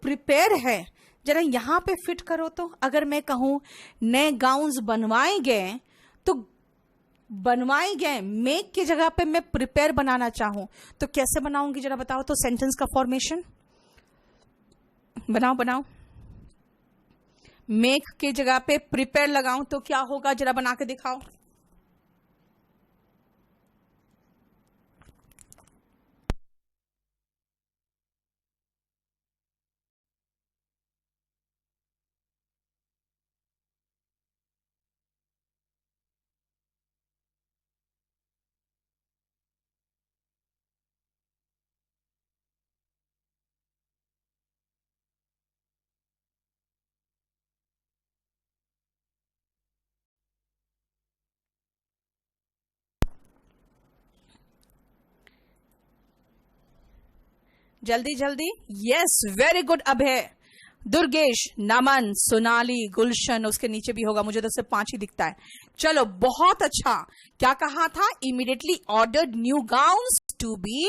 Prepare है, जरा यहां पे फिट करो। तो अगर मैं कहूं नए गाउन्स बनवाए गए, तो बनवाए गए मेक की जगह पे मैं प्रिपेयर बनाना चाहूं तो कैसे बनाऊंगी, जरा बताओ तो। सेंटेंस का फॉर्मेशन बनाओ। मेक की जगह पे प्रिपेयर लगाऊं तो क्या होगा, जरा बना के दिखाओ। जल्दी जल्दी। यस, वेरी गुड अभय, दुर्गेश, नमन, सोनाली, गुलशन, उसके नीचे भी होगा, मुझे तो सिर्फ 5 ही दिखता है। चलो बहुत अच्छा। क्या कहा था? Immediately ordered new gowns to be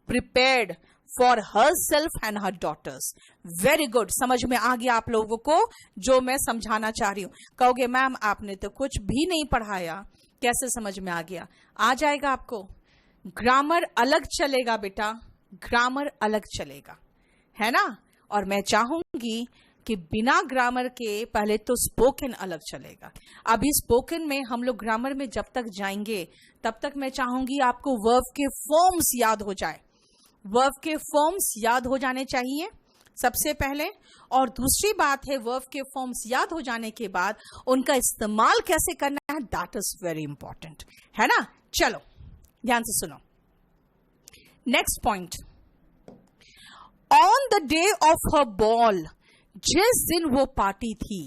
prepared for herself and her daughters. Very good, समझ में आ गया आप लोगों को जो मैं समझाना चाह रही हूं। कहोगे मैम आपने तो कुछ भी नहीं पढ़ाया, कैसे समझ में आ गया? आ जाएगा आपको। ग्रामर अलग चलेगा बेटा, ग्रामर अलग चलेगा, है ना। और मैं चाहूंगी कि बिना ग्रामर के पहले तो स्पोकन अलग चलेगा। अभी स्पोकन में हम लोग ग्रामर में जब तक जाएंगे तब तक मैं चाहूंगी आपको वर्ब के फॉर्म्स याद हो जाए। वर्ब के फॉर्म्स याद हो जाने चाहिए सबसे पहले, और दूसरी बात है वर्ब के फॉर्म्स याद हो जाने के बाद उनका इस्तेमाल कैसे करना है, दैट इज वेरी इंपॉर्टेंट, है ना। चलो ध्यान से सुनो। Next point, on the day of her ball, जिस दिन वो पार्टी थी,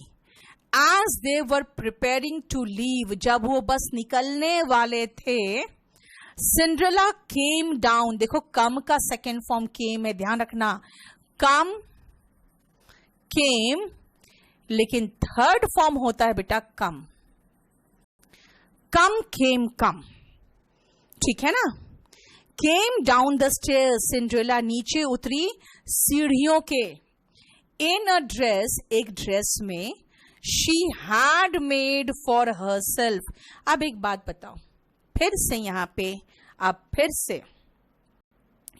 as they were preparing to leave, जब वो बस निकलने वाले थे, सिंड्रेला केम डाउन। देखो कम का सेकेंड फॉर्म केम है, ध्यान रखना, कम केम, लेकिन थर्ड फॉर्म होता है बेटा कम। कम केम कम, ठीक है ना। Came down the stairs, Cinderella नीचे उतरी सीढ़ियों के। इन अ ड्रेस, एक ड्रेस में, she had made for her self. अब एक बात बताओ, फिर से यहां पे, अब फिर से,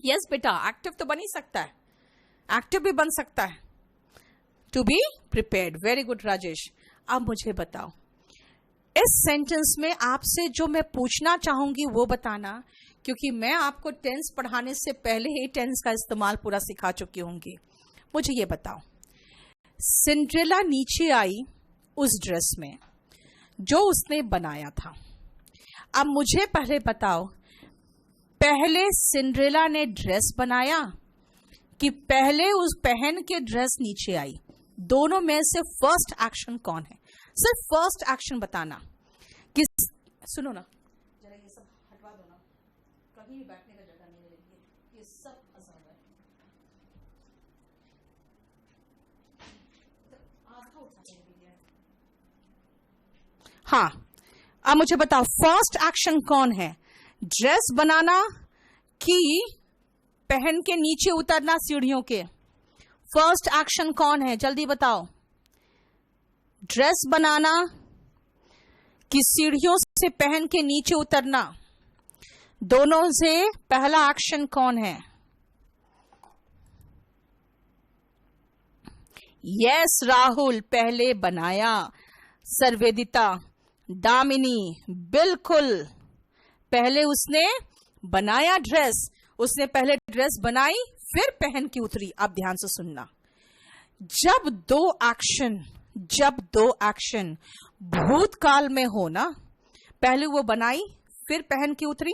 यस बेटा एक्टिव तो बन ही सकता है, एक्टिव भी बन सकता है, to be prepared. Very good Rajesh. अब मुझे बताओ इस सेंटेंस में आपसे जो मैं पूछना चाहूंगी वो बताना, क्योंकि मैं आपको टेंस पढ़ाने से पहले ही टेंस का इस्तेमाल पूरा सिखा चुकी होंगी। मुझे ये बताओ, सिंड्रेला नीचे आई उस ड्रेस में जो उसने बनाया था। अब मुझे पहले बताओ, पहले सिंड्रेला ने ड्रेस बनाया कि पहले उस पहन के ड्रेस नीचे आई? दोनों में से फर्स्ट एक्शन कौन है? सिर्फ फर्स्ट एक्शन बताना। किस, सुनो ना जरा, ये सब हटवा दो ना, कहीं बैठने का जगह नहीं मिलेगी, ये सब अजाब है। आधा उठा के, हाँ अब मुझे बताओ फर्स्ट एक्शन कौन है? ड्रेस बनाना कि पहन के नीचे उतरना सीढ़ियों के? फर्स्ट एक्शन कौन है, जल्दी बताओ। ड्रेस बनाना कि सीढ़ियों से पहन के नीचे उतरना? दोनों से पहला एक्शन कौन है? यस राहुल, पहले बनाया। सर्वेदिता, दामिनी, बिल्कुल, पहले उसने बनाया ड्रेस, उसने पहले ड्रेस बनाई फिर पहन के उतरी। अब ध्यान से सुनना, जब दो एक्शन भूतकाल में हो ना, पहले वो बनाई फिर पहन के उतरी,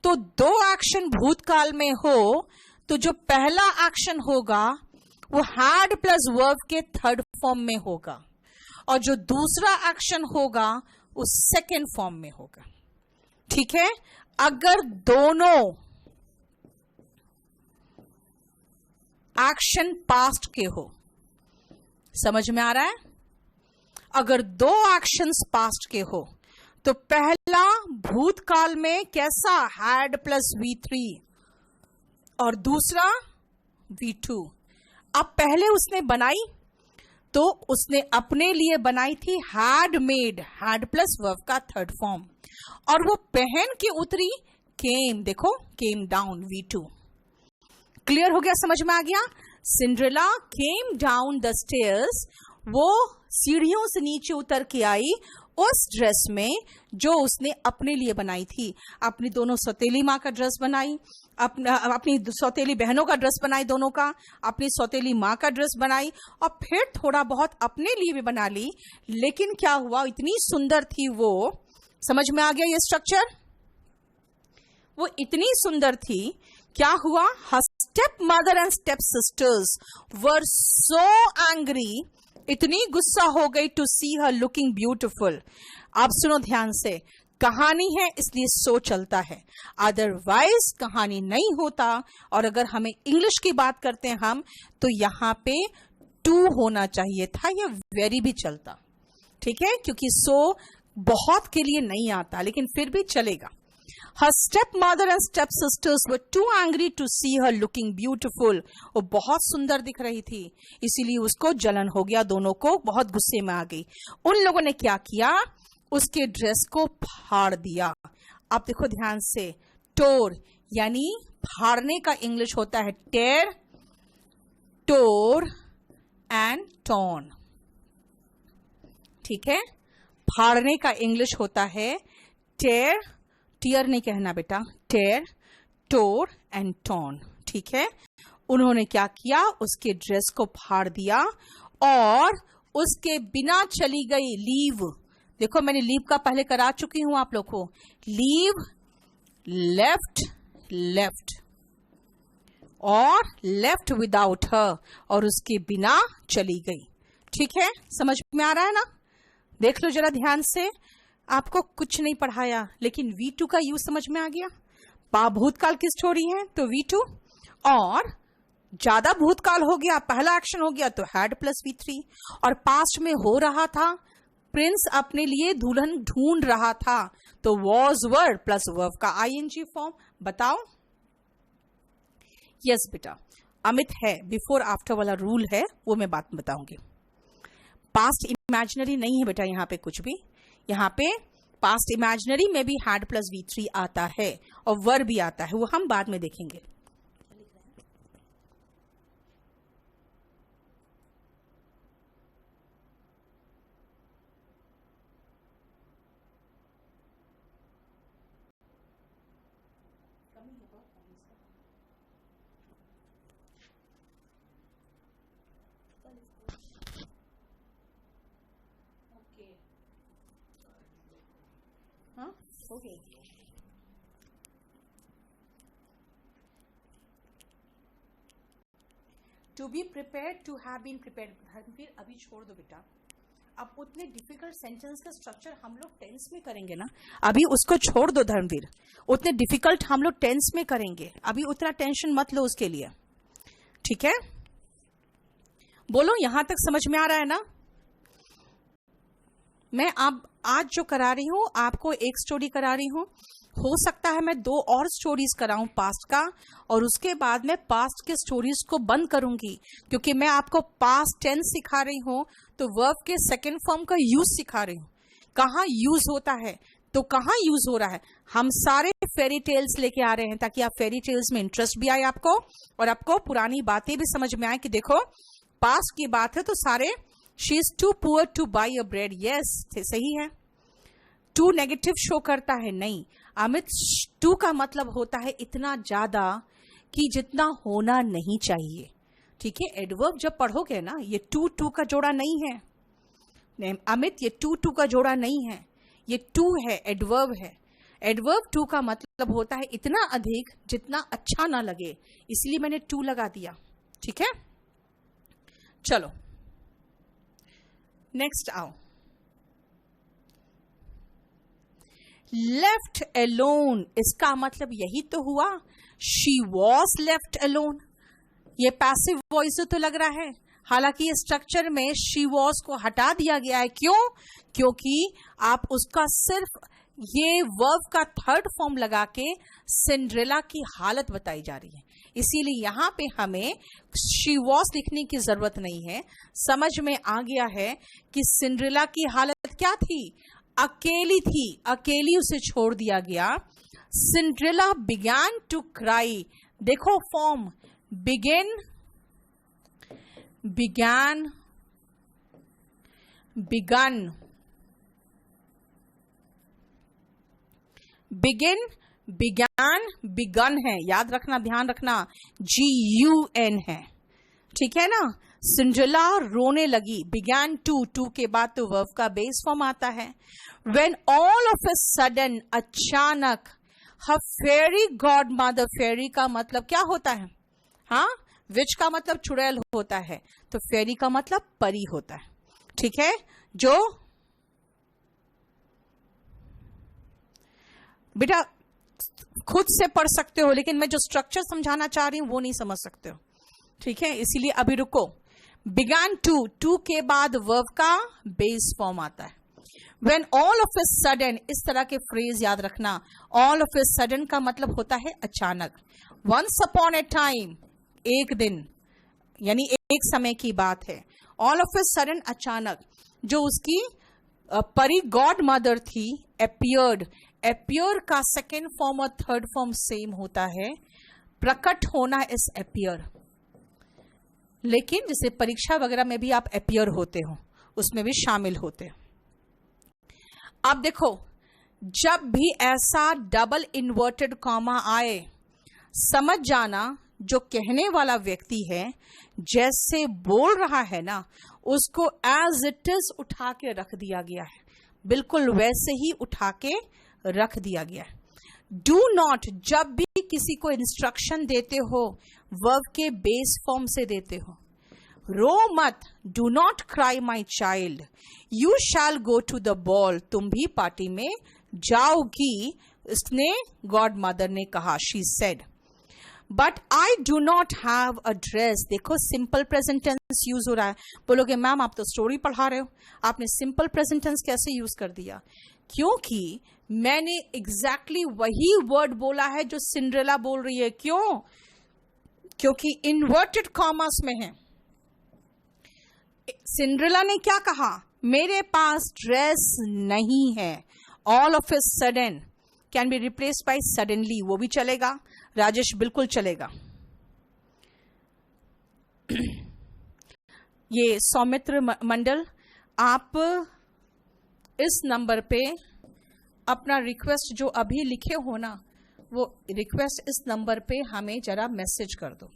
तो दो एक्शन भूतकाल में हो तो जो पहला एक्शन होगा वो हैड प्लस वर्ब के थर्ड फॉर्म में होगा, और जो दूसरा एक्शन होगा वो सेकेंड फॉर्म में होगा, ठीक है। अगर दोनों एक्शन पास्ट के हो, समझ में आ रहा है? अगर दो एक्शंस पास्ट के हो तो पहला भूतकाल में कैसा, हैड प्लस V3, और दूसरा V2। अब पहले उसने बनाई तो उसने अपने लिए बनाई थी had made, had plus verb का थर्ड फॉर्म, और वो पहन के उतरी केम, देखो केम डाउन V2। क्लियर हो गया, समझ में आ गया? Cinderella came down the stairs, वो सीढ़ियों से नीचे उतर के आई उस ड्रेस में जो उसने अपने लिए बनाई थी। अपनी दोनों सौतेली माँ का ड्रेस बनाई, अपनी सौतेली बहनों का ड्रेस बनाई, दोनों का, अपनी सौतेली माँ का ड्रेस बनाई, और फिर थोड़ा बहुत अपने लिए भी बना ली। लेकिन क्या हुआ, इतनी सुंदर थी वो, समझ में आ गया ये स्ट्रक्चर? वो इतनी सुंदर थी, क्या हुआ, her stepmother and stepsisters were so angry, इतनी गुस्सा हो गई to see her looking beautiful. आप सुनो ध्यान से, कहानी है इसलिए सो चलता है, अदरवाइज कहानी नहीं होता। और अगर हमें इंग्लिश की बात करते हैं हम, तो यहाँ पे टू होना चाहिए था, या वेरी भी चलता, ठीक है, क्योंकि सो बहुत के लिए नहीं आता, लेकिन फिर भी चलेगा। Her stepmother and stepsisters were too angry to see her looking beautiful. वो बहुत सुंदर दिख रही थी, इसीलिए उसको जलन हो गया, दोनों को बहुत गुस्से में आ गई। उन लोगों ने क्या किया, उसके ड्रेस को फाड़ दिया। आप देखो ध्यान से, टोर यानी फाड़ने का इंग्लिश होता है टेयर, टोर एंड टॉन, ठीक है? फाड़ने का इंग्लिश होता है टेयर, टीयर नहीं कहना बेटा, टेयर, टोर एंड टॉन, ठीक है? उन्होंने क्या किया, उसके ड्रेस को फाड़ दिया और उसके बिना चली गई लीव। देखो मैंने लीव का पहले करा चुकी हूं आप लोग को, लीव, लेफ्ट, लेफ्ट और लेफ्ट विदाउट हर, और उसके बिना चली गई, ठीक है? समझ में आ रहा है ना? देख लो जरा ध्यान से, आपको कुछ नहीं पढ़ाया, लेकिन V2 का यूज समझ में आ गया। भूतकाल की स्टोरी है तो V2, और ज्यादा भूतकाल हो गया, पहला एक्शन हो गया तो हैड प्लस V3, और पास्ट में हो रहा था, प्रिंस अपने लिए दुल्हन ढूंढ रहा था, तो वॉज वर्ड प्लस वर्ब का ING फॉर्म। बताओ? यस बेटा, अमित है, बिफोर आफ्टर वाला रूल है, वो मैं बात बताऊंगी। पास्ट इमेजिनरी नहीं है बेटा यहाँ पे कुछ भी, यहाँ पे पास्ट इमेजिनरी में भी हैड प्लस V3 आता है और वर्ब भी आता है, वो हम बाद में देखेंगे। Okay. To be prepared, to have been prepared। Dharmveer अभी छोड़ दो बेटा, अब उतने डिफिकल्ट सेंटेंस का स्ट्रक्चर हम लोग टेंस में करेंगे ना, अभी उसको छोड़ दो धर्मवीर, उतने डिफिकल्ट हम लोग टेंस में करेंगे, अभी उतना टेंशन मत लो उसके लिए, ठीक है? बोलो यहां तक समझ में आ रहा है ना? मैं अब आज जो करा रही हूं आपको एक स्टोरी करा रही हूं, हो सकता है मैं 2 और स्टोरीज कराऊं पास्ट का, और उसके बाद मैं पास्ट के स्टोरीज को बंद करूंगी, क्योंकि मैं आपको पास्ट टेंस सिखा रही हूं, तो वर्ब के सेकेंड फॉर्म का यूज सिखा रही हूं। कहाँ यूज होता है तो कहाँ यूज हो रहा है, हम सारे फेरी टेल्स लेके आ रहे हैं, ताकि आप फेरी टेल्स में इंटरेस्ट भी आए आपको, और आपको पुरानी बातें भी समझ में आए कि देखो पास्ट की बात है तो सारे she is too poor to buy a bread, yes सही है। टू नेगेटिव शो करता है, नहीं अमित, टू का मतलब होता है इतना ज्यादा कि जितना होना नहीं चाहिए, ठीक है? एडवर्ब जब पढ़ोगे ना, ये टू टू का जोड़ा नहीं है अमित, ये टू टू का जोड़ा नहीं है, ये टू है, एडवर्ब है। एडवर्ब टू का मतलब होता है इतना अधिक जितना अच्छा ना लगे, इसलिए मैंने टू लगा दिया, ठीक है? चलो नेक्स्ट आओ। लेफ्ट अलोन, इसका मतलब यही तो हुआ, शी वॉज लेफ्ट अलोन। ये पैसिव वॉइस तो लग रहा है, हालांकि ये स्ट्रक्चर में शी वॉज को हटा दिया गया है। क्यों? क्योंकि आप उसका सिर्फ ये वर्ब का थर्ड फॉर्म लगा के सिंड्रेला की हालत बताई जा रही है। इसीलिए यहाँ पे हमें शी वॉज लिखने की जरूरत नहीं है। समझ में आ गया है कि सिंड्रेला की हालत क्या थी, अकेली थी, अकेली उसे छोड़ दिया गया। सिंड्रेला बिगैन टू क्राई, देखो form, begin, began, begun, begin, began, begun है, याद रखना, ध्यान रखना, GUN है, ठीक है ना। सिंड्रेला रोने लगी, बिगैन टू के बाद तो वर्ब का बेस फॉर्म आता है। When all of a sudden, अचानक, हर फेरी गॉड मदर, फेरी का मतलब क्या होता है, हाँ, विच का मतलब चुड़ैल होता है, तो फेरी का मतलब परी होता है, ठीक है। जो बेटा खुद से पढ़ सकते हो, लेकिन मैं जो स्ट्रक्चर समझाना चाह रही हूं वो नहीं समझ सकते हो, ठीक है, इसीलिए अभी रुको। बिगैन टू के बाद वर्ब का बेस फॉर्म आता है। When all of a sudden, इस तरह के फ्रेज याद रखना, all of a sudden का मतलब होता है अचानक। Once upon a time, एक दिन, यानी एक समय की बात है। All of a sudden, अचानक, जो उसकी परी गॉड मदर थी, appeared, appear का सेकेंड फॉर्म और थर्ड फॉर्म सेम होता है, प्रकट होना इस appear, लेकिन जैसे परीक्षा वगैरह में भी आप appear होते हो, उसमें भी शामिल होते हो। अब देखो, जब भी ऐसा डबल इन्वर्टेड कॉमा आए, समझ जाना जो कहने वाला व्यक्ति है जैसे बोल रहा है ना, उसको एज इट इज उठा के रख दिया गया है, बिल्कुल वैसे ही उठा के रख दिया गया है। डू नॉट, जब भी किसी को इंस्ट्रक्शन देते हो वर्ब के बेस फॉर्म से देते हो। रो मत, do not cry my child, you shall go to the ball, तुम भी पार्टी में जाओगी, उसने गॉड मदर ने कहा, she said. But I do not have a dress, देखो सिंपल प्रेजेंट टेंस यूज हो रहा है। बोलोगे मैम आप तो स्टोरी पढ़ा रहे हो, आपने सिंपल प्रेजेंट टेंस कैसे यूज कर दिया? क्योंकि मैंने एग्जैक्टली वही वर्ड बोला है जो सिंड्रेला बोल रही है। क्यों? क्योंकि इन्वर्टेड कॉमर्स में है। सिंड्रेला ने क्या कहा? मेरे पास ड्रेस नहीं है। All of a sudden can be replaced by suddenly, वो भी चलेगा राजेश, बिल्कुल चलेगा। ये सौमित्र मंडल, आप इस नंबर पे अपना रिक्वेस्ट जो अभी लिखे हो ना, वो रिक्वेस्ट इस नंबर पे हमें जरा मैसेज कर दो,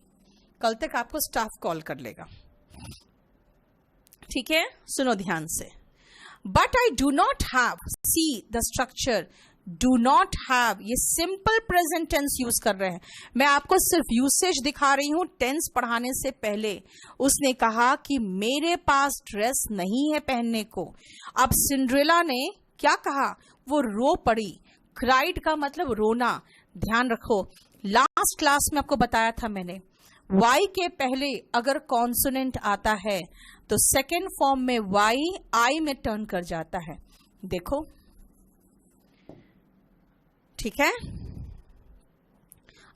कल तक आपको स्टाफ कॉल कर लेगा, ठीक है? सुनो ध्यान से। But I do not have, see the structure, do not have, ये सिंपल प्रेजेंट टेंस यूज कर रहे हैं। मैं आपको सिर्फ यूसेज दिखा रही हूं, टेंस पढ़ाने से पहले उसने कहा कि मेरे पास ड्रेस नहीं है पहनने को। अब सिंड्रेला ने क्या कहा? वो रो पड़ी। क्राइड का मतलब रोना। ध्यान रखो, लास्ट क्लास में आपको बताया था मैंने, वाई के पहले अगर कॉन्सोनेंट आता है तो सेकेंड फॉर्म में वाई आई में टर्न कर जाता है। देखो, ठीक है?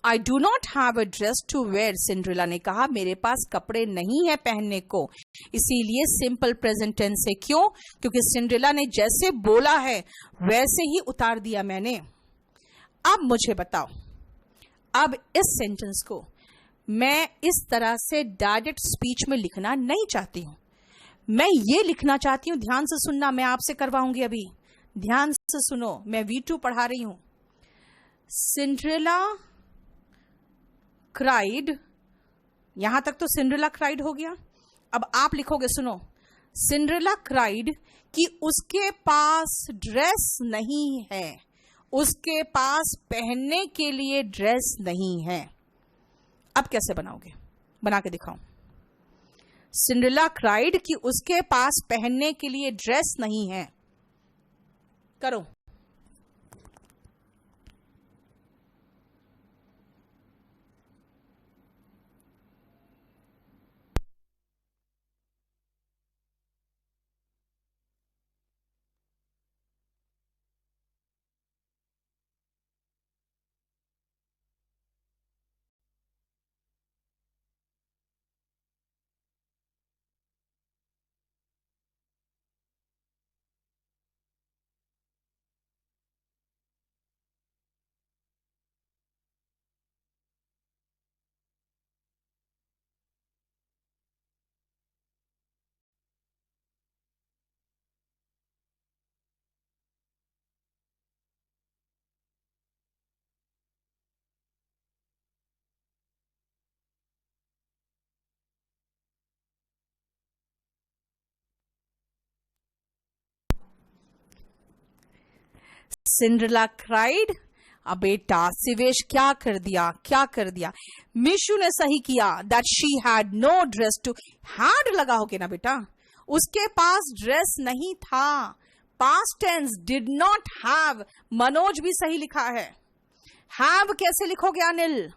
I do not have a dress to wear, Cinderella ने कहा मेरे पास कपड़े नहीं है पहनने को। इसीलिए सिंपल प्रेजेंट टेंस है। क्यों? क्योंकि सिंड्रेला ने जैसे बोला है वैसे ही उतार दिया मैंने। अब मुझे बताओ, अब इस सेंटेंस को मैं इस तरह से डायरेक्ट स्पीच में लिखना नहीं चाहती हूं। मैं ये लिखना चाहती हूं, ध्यान से सुनना, मैं आपसे करवाऊंगी अभी, ध्यान से सुनो, मैं V2 पढ़ा रही हूं। सिंड्रेला क्राइड, यहां तक तो सिंड्रेला क्राइड हो गया। अब आप लिखोगे, सुनो, सिंड्रेला क्राइड कि उसके पास ड्रेस नहीं है, उसके पास पहनने के लिए ड्रेस नहीं है। अब कैसे बनाओगे? बना के दिखाओ। सिंड्रेला क्राइड कि उसके पास पहनने के लिए ड्रेस नहीं है। करो। Cinderella cried. अब बेटा सिवेश क्या कर दिया, क्या कर दिया? मिशु ने सही किया, that she had no dress to, had लगाओगे ना बेटा, उसके पास ड्रेस नहीं था। Past tense, did not have. Manoj भी सही लिखा है। हैव कैसे लिखोगे अनिल?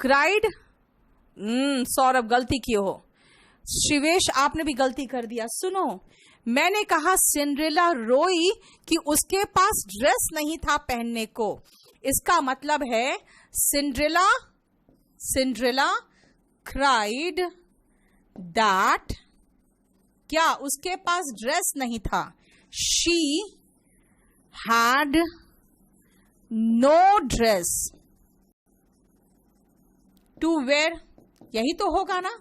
क्राइड, सौरभ गलती किए हो। शिवेश आपने भी गलती कर दिया। सुनो, मैंने कहा सिंड्रेला रोई कि उसके पास ड्रेस नहीं था पहनने को। इसका मतलब है सिंड्रेला क्राइड दैट, क्या उसके पास ड्रेस नहीं था? She had no dress to wear, यही तो होगा ना।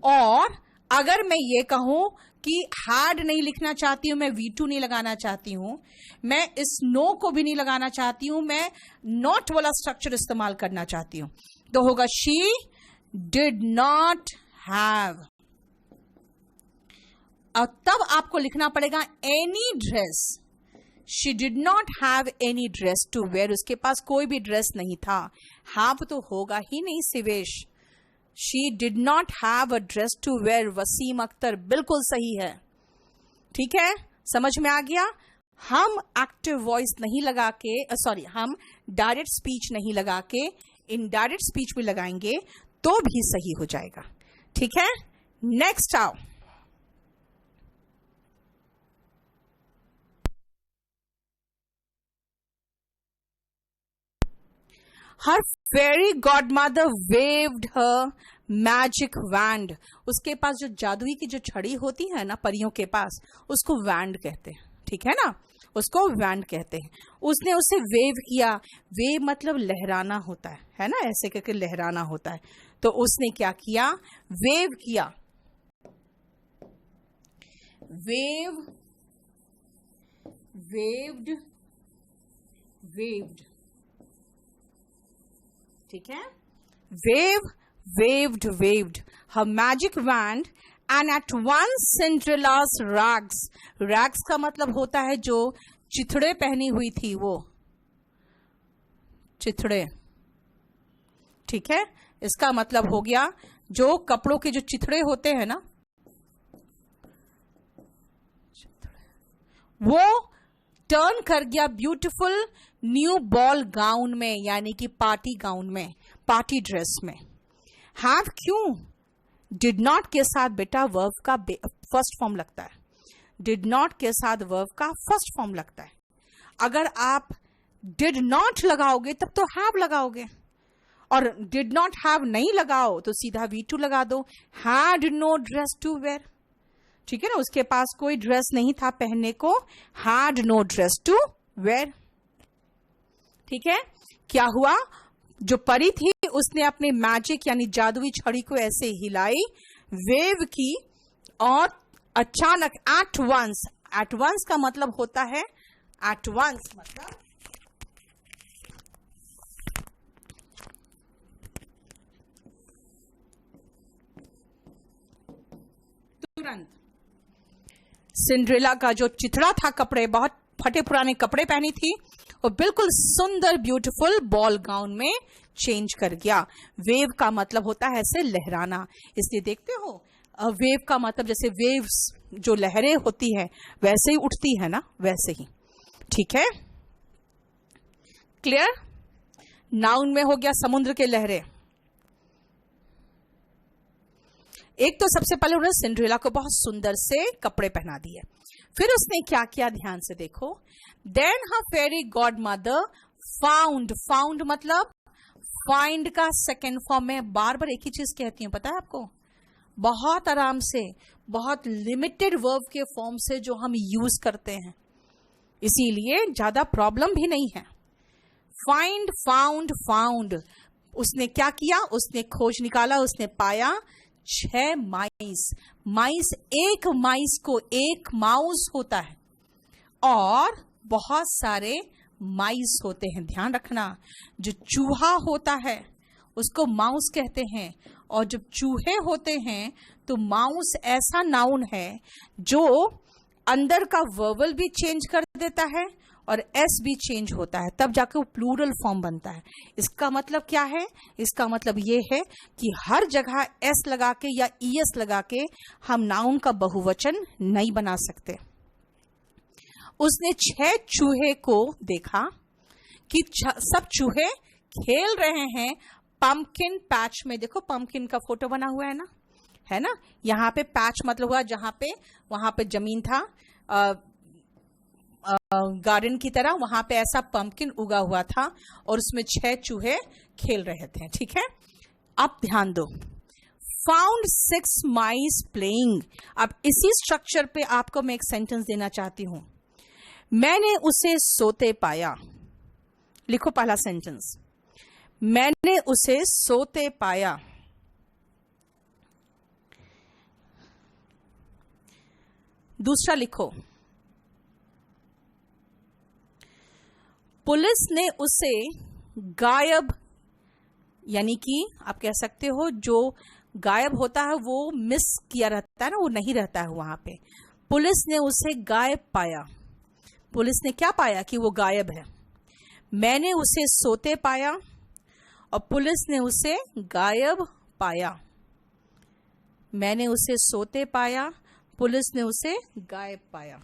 और अगर मैं ये कहूं कि हैड नहीं लिखना चाहती हूं, मैं V2 नहीं लगाना चाहती हूं, मैं इस नो को भी नहीं लगाना चाहती हूं, मैं नॉट वाला स्ट्रक्चर इस्तेमाल करना चाहती हूं, तो होगा शी डिड नॉट हैव। और तब आपको लिखना पड़ेगा any dress. She did not have any dress to wear, उसके पास कोई भी ड्रेस नहीं था। हैव तो होगा ही नहीं Sivesh. She did not have a dress to wear. Wasim Akhtar बिल्कुल सही है। ठीक है, समझ में आ गया। हम एक्टिव वॉइस नहीं लगा के, सॉरी, हम डायरेक्ट स्पीच नहीं लगा के इनडायरेक्ट स्पीच भी लगाएंगे तो भी सही हो जाएगा। ठीक है, नेक्स्ट आओ। हर फेरी गॉडमदर वेव्ड हर मैजिक वैंड। उसके पास जो जादुई की जो छड़ी होती है ना परियों के पास, उसको वैंड कहते हैं। ठीक है ना, उसको वैंड कहते हैं। उसने उसे वेव किया। वेव मतलब लहराना होता है ना, ऐसे करके लहराना होता है। तो उसने क्या किया? वेव किया। Wave, waived, waived. ठीक है, wave, waived, waived her magic wand and at once Cinderella's rags, rags का मतलब होता है जो चिथड़े पहनी हुई थी, वो चिथड़े। ठीक है, इसका मतलब हो गया जो कपड़ों के जो चिथड़े होते हैं ना, वो टर्न कर गया ब्यूटीफुल न्यू बॉल गाउन में, यानी कि पार्टी गाउन में, पार्टी ड्रेस में। हैव क्यों? डिड नॉट के साथ बेटा वर्ब का फर्स्ट फॉर्म लगता है। डिड नॉट के साथ वर्ब का फर्स्ट फॉर्म लगता है। अगर आप डिड नॉट लगाओगे तब तो हैव लगाओगे, और डिड नॉट हैव नहीं लगाओ तो सीधा V2 लगा दो। Had no dress to wear. ठीक है ना, उसके पास कोई ड्रेस नहीं था पहनने को। Had no dress to wear. ठीक है, क्या हुआ? जो परी थी उसने अपने मैजिक यानी जादुई छड़ी को ऐसे हिलाई, वेव की, और अचानक एट वंस, एट वंस का मतलब होता है, एट वंस मतलब तुरंत। सिंड्रेला का जो चिथड़ा था, कपड़े बहुत फटे पुराने कपड़े पहनी थी, और बिल्कुल सुंदर ब्यूटीफुल बॉल गाउन में चेंज कर गया। वेव का मतलब होता है ऐसे लहराना, इसलिए देखते हो वेव का मतलब जैसे वेव्स जो लहरें होती है वैसे ही उठती है ना, वैसे ही। ठीक है, क्लियर? नाउन में हो गया समुद्र के लहरें। एक तो सबसे पहले उन्होंने सिंड्रेला को बहुत सुंदर से कपड़े पहना दिए। फिर उसने क्या किया, ध्यान से देखो। देन हर fairy God mother found, found मतलब फाइंड का सेकेंड फॉर्म में। बार बार एक ही चीज कहती हूं, पता है आपको, बहुत आराम से, बहुत लिमिटेड वर्ब के फॉर्म से जो हम यूज करते हैं, इसीलिए ज्यादा प्रॉब्लम भी नहीं है। Find, found, found. उसने क्या किया? उसने खोज निकाला, उसने पाया 6 माइस। माइस, एक माइस को एक माउस होता है, और बहुत सारे माइस होते हैं। ध्यान रखना, जो चूहा होता है उसको माउस कहते हैं, और जब चूहे होते हैं तो माउस ऐसा नाउन है जो अंदर का वर्बल भी चेंज कर देता है और एस भी चेंज होता है, तब जाके वो प्लूरल फॉर्म बनता है। इसका मतलब क्या है? इसका मतलब ये है कि हर जगह एस लगा के या ईएस लगा के हम नाउन का बहुवचन नहीं बना सकते। उसने 6 चूहे को देखा कि सब चूहे खेल रहे हैं पम्पकिन पैच में। देखो पम्पकिन का फोटो बना हुआ है ना। यहाँ पे पैच मतलब हुआ जहां पे वहां पे जमीन था गार्डन की तरह, वहां पे ऐसा पम्पकिन उगा हुआ था और उसमें 6 चूहे खेल रहे थे। ठीक है, अब ध्यान दो। फाउंड 6 माइस प्लेइंग। अब इसी स्ट्रक्चर पे आपको मैं एक सेंटेंस देना चाहती हूं। मैंने उसे सोते पाया। लिखो पहला सेंटेंस, मैंने उसे सोते पाया। दूसरा लिखो, पुलिस ने उसे गायब, यानी कि आप कह सकते हो जो गायब होता है वो मिस किया रहता है ना, वो नहीं रहता है वहां पे। पुलिस ने उसे गायब पाया। पुलिस ने क्या पाया? कि वो गायब है। मैंने उसे सोते पाया और पुलिस ने उसे गायब पाया। मैंने उसे सोते पाया, पुलिस ने उसे गायब पाया।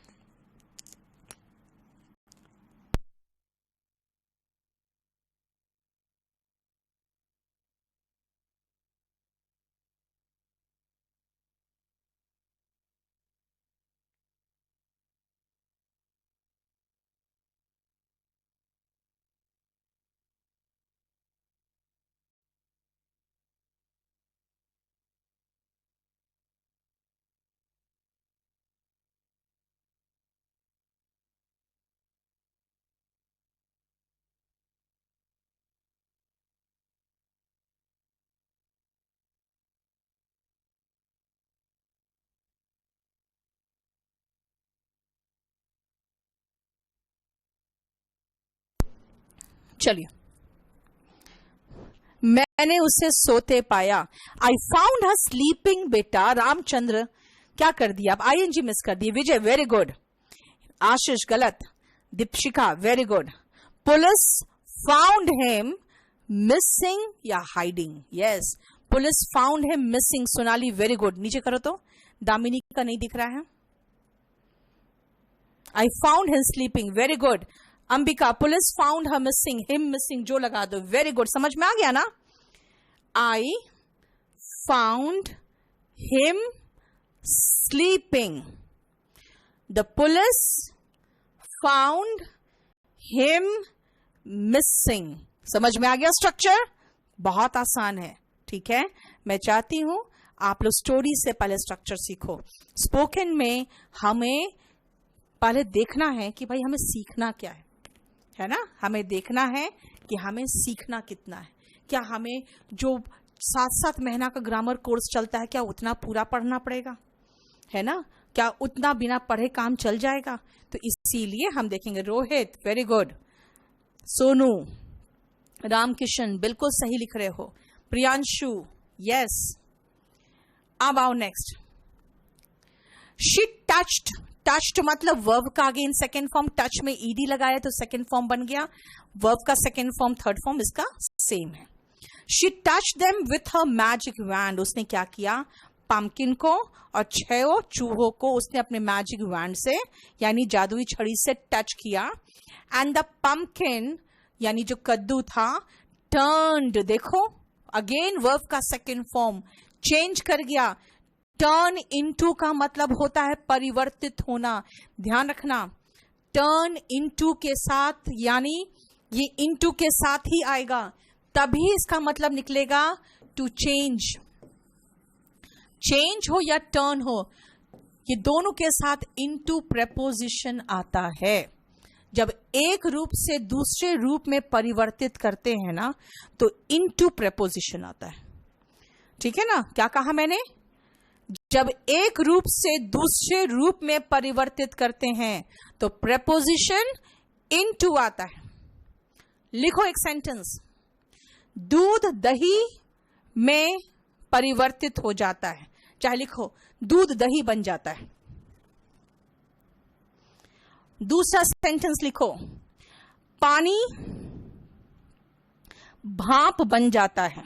चलिए, मैंने उसे सोते पाया। I found her sleeping. बेटा रामचंद्र क्या कर दिया? अब आईएनजी मिस कर दिए। विजय वेरी गुड, आशीष गलत, Deepshika very good. Police found him missing या hiding? Yes, police found him missing. Sonali very good, नीचे करो तो। दामिनी का नहीं दिख रहा है। I found him sleeping, very good. Ambika, police found her missing, him missing जो लगा दो, वेरी गुड। समझ में आ गया ना? आई found him sleeping, the police found him missing. समझ में आ गया स्ट्रक्चर? बहुत आसान है। ठीक है, मैं चाहती हूं आप लोग स्टोरी से पहले स्ट्रक्चर सीखो। स्पोकन में हमें पहले देखना है कि भाई हमें सीखना क्या है ना? हमें देखना है कि हमें सीखना कितना है। क्या हमें जो 7-7 महीना का ग्रामर कोर्स चलता है, क्या उतना पूरा पढ़ना पड़ेगा? है ना? क्या उतना बिना पढ़े काम चल जाएगा? तो इसीलिए हम देखेंगे। रोहित वेरी गुड, सोनू, रामकिशन बिल्कुल सही लिख रहे हो, प्रियांशु यस। अब आओ नेक्स्ट। She touched. टच्ड मतलब वर्ब का अगेन सेकेंड फॉर्म। टच में ईडी लगाया तो सेकेंड फॉर्म बन गया। वर्ब का सेकेंड फॉर्म थर्ड फॉर्म इसका सेम है। She touch them with her magic wand. उसने क्या किया? पम्पकिन को और 6 चूहों को उसने अपने मैजिक वैंड से यानी जादुई छड़ी से टच किया। एंड द पम्पकिन यानी जो कद्दू था टर्न्ड। देखो अगेन वर्ब का सेकेंड फॉर्म चेंज कर गया। टर्न इनटू का मतलब होता है परिवर्तित होना। ध्यान रखना, टर्न इनटू के साथ यानी ये इनटू के साथ ही आएगा, तभी इसका मतलब निकलेगा टू चेंज। चेंज हो या टर्न हो, ये दोनों के साथ इनटू प्रेपोजिशन आता है। जब एक रूप से दूसरे रूप में परिवर्तित करते हैं ना, तो इनटू प्रेपोजिशन आता है। ठीक है ना? क्या कहा मैंने? जब एक रूप से दूसरे रूप में परिवर्तित करते हैं तो प्रेपोजिशन इनटू आता है। लिखो एक सेंटेंस। दूध दही में परिवर्तित हो जाता है। चाहे लिखो दूध दही बन जाता है। दूसरा सेंटेंस लिखो, पानी भाप बन जाता है।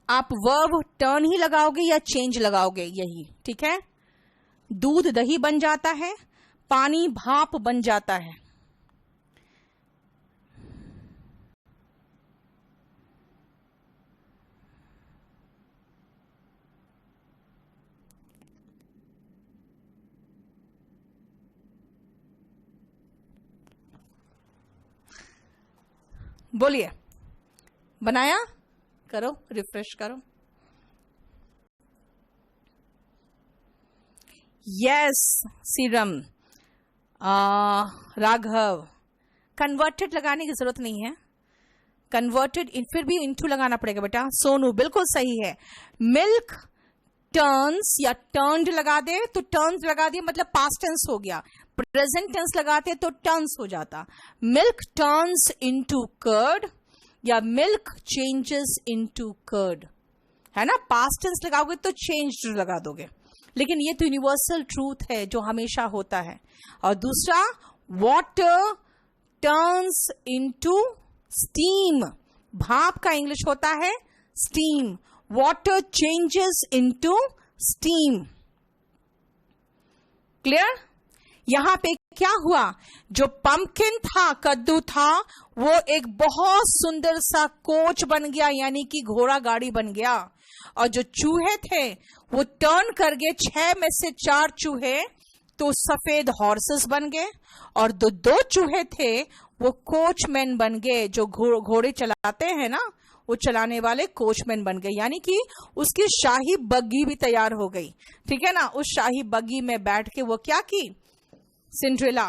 आप वर्ब टर्न ही लगाओगे या चेंज लगाओगे, यही ठीक है। दूध दही बन जाता है, पानी भाप बन जाता है। बोलिए, बनाया? करो, रिफ्रेश करो। यस सीरम, राघव, कन्वर्टेड लगाने की जरूरत नहीं है, कन्वर्टेड फिर भी इनटू लगाना पड़ेगा बेटा। सोनू बिल्कुल सही है। मिल्क टर्न्स या टर्न्ड लगा दे तो टर्न्स लगा दिए मतलब पास्ट टेंस हो गया, प्रेजेंट टेंस लगाते तो टर्न्स हो जाता। मिल्क टर्न्स इनटू कर्ड या मिल्क चेंजेस इनटू कर्ड, है ना। पास्ट टेंस लगाओगे तो चेंज्ड लगा दोगे, लेकिन ये तो यूनिवर्सल ट्रूथ है जो हमेशा होता है। और दूसरा, वाटर टर्न्स इनटू स्टीम, भाप का इंग्लिश होता है steam. Water changes into steam. Clear? यहां पे क्या हुआ, जो पंपकिन था, कद्दू था, वो एक बहुत सुंदर सा कोच बन गया, यानी कि घोड़ा गाड़ी बन गया। और जो चूहे थे वो टर्न कर गए, 6 में से 4 चूहे तो सफेद हॉर्सेस बन गए, और दो चूहे थे वो कोचमैन बन गए, जो घोड़े चलाते हैं ना, वो चलाने वाले कोचमैन बन गए, यानी कि उसकी शाही बग्गी भी तैयार हो गई। ठीक है ना। उस शाही बग्गी में बैठ के वो क्या की, Cinderella,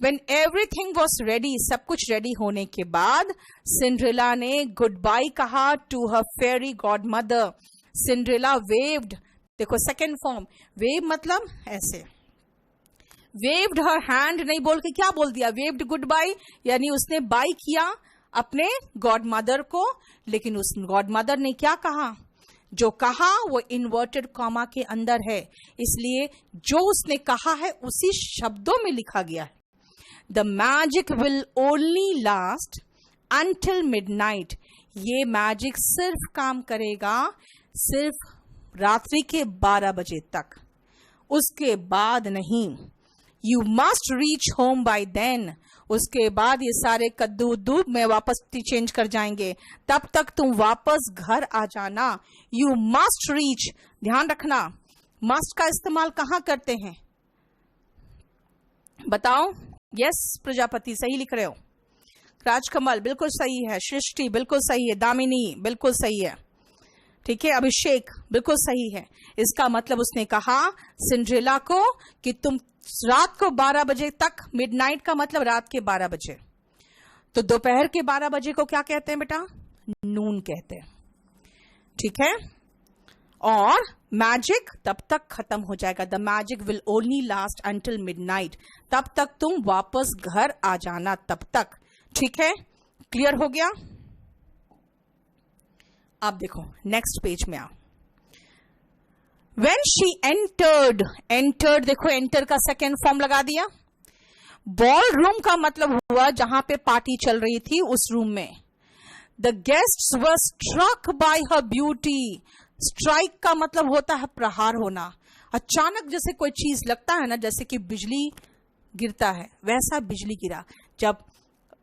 when everything was ready, सब कुछ रेडी होने के बाद सिंड्रेला ने गुड बाय कहा to her fairy godmother. Cinderella waved, देखो सेकेंड फॉर्म, वेव मतलब ऐसे, वेव्ड हर हैंड, नहीं बोल के क्या बोल दिया, वेव्ड गुड बाय, यानी उसने बाय किया अपने गॉड मदर को। लेकिन उस गॉड मदर ने क्या कहा, जो कहा वो इन्वर्टेड कॉमा के अंदर है, इसलिए जो उसने कहा है उसी शब्दों में लिखा गया है। The magic will only last until midnight, ये मैजिक सिर्फ काम करेगा सिर्फ रात्रि के 12 बजे तक, उसके बाद नहीं। You must reach home by then, उसके बाद ये सारे कद्दू दूध में वापस चेंज कर जाएंगे, तब तक तुम वापस घर आ जाना। यू मस्ट रीच, ध्यान रखना, मस्ट का इस्तेमाल कहां करते हैं बताओ। यस प्रजापति सही लिख रहे हो, राजकमल बिल्कुल सही है, सृष्टि बिल्कुल सही है, दामिनी बिल्कुल सही है, ठीक है, अभिषेक बिल्कुल सही है। इसका मतलब उसने कहा सिंड्रेला को कि तुम रात को 12 बजे तक, मिडनाइट का मतलब रात के 12 बजे, तो दोपहर के 12 बजे को क्या कहते हैं बेटा, नून कहते हैं। ठीक है। और मैजिक तब तक खत्म हो जाएगा, the magic will only last until midnight, तब तक तुम वापस घर आ जाना, तब तक। ठीक है, क्लियर हो गया। अब देखो नेक्स्ट पेज में आओ। When she entered, entered देखो एंटर का सेकेंड फॉर्म लगा दिया। बॉल रूम का मतलब हुआ जहां पे पार्टी चल रही थी उस रूम में। The guests were struck by her beauty, strike का मतलब होता है प्रहार होना, अचानक जैसे कोई चीज लगता है ना, जैसे कि बिजली गिरता है, वैसा बिजली गिरा। जब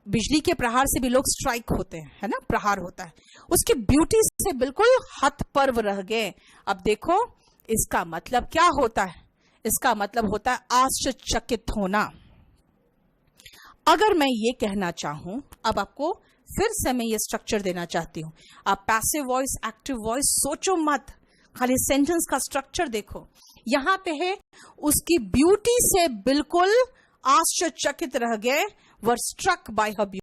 बिजली के प्रहार से भी लोग स्ट्राइक होते हैं, है ना, प्रहार होता है। उसकी ब्यूटी से बिल्कुल हतपर्व रह गए। अब देखो इसका मतलब क्या होता है, इसका मतलब होता है आश्चर्यचकित होना। अगर मैं ये कहना चाहूं, अब आपको फिर से मैं ये स्ट्रक्चर देना चाहती हूं, आप पैसिव वॉइस एक्टिव वॉइस सोचो मत, खाली सेंटेंस का स्ट्रक्चर देखो। यहां पे है उसकी ब्यूटी से बिल्कुल आश्चर्यचकित रह गए, वर स्ट्रक बाय हर ब्यूटी।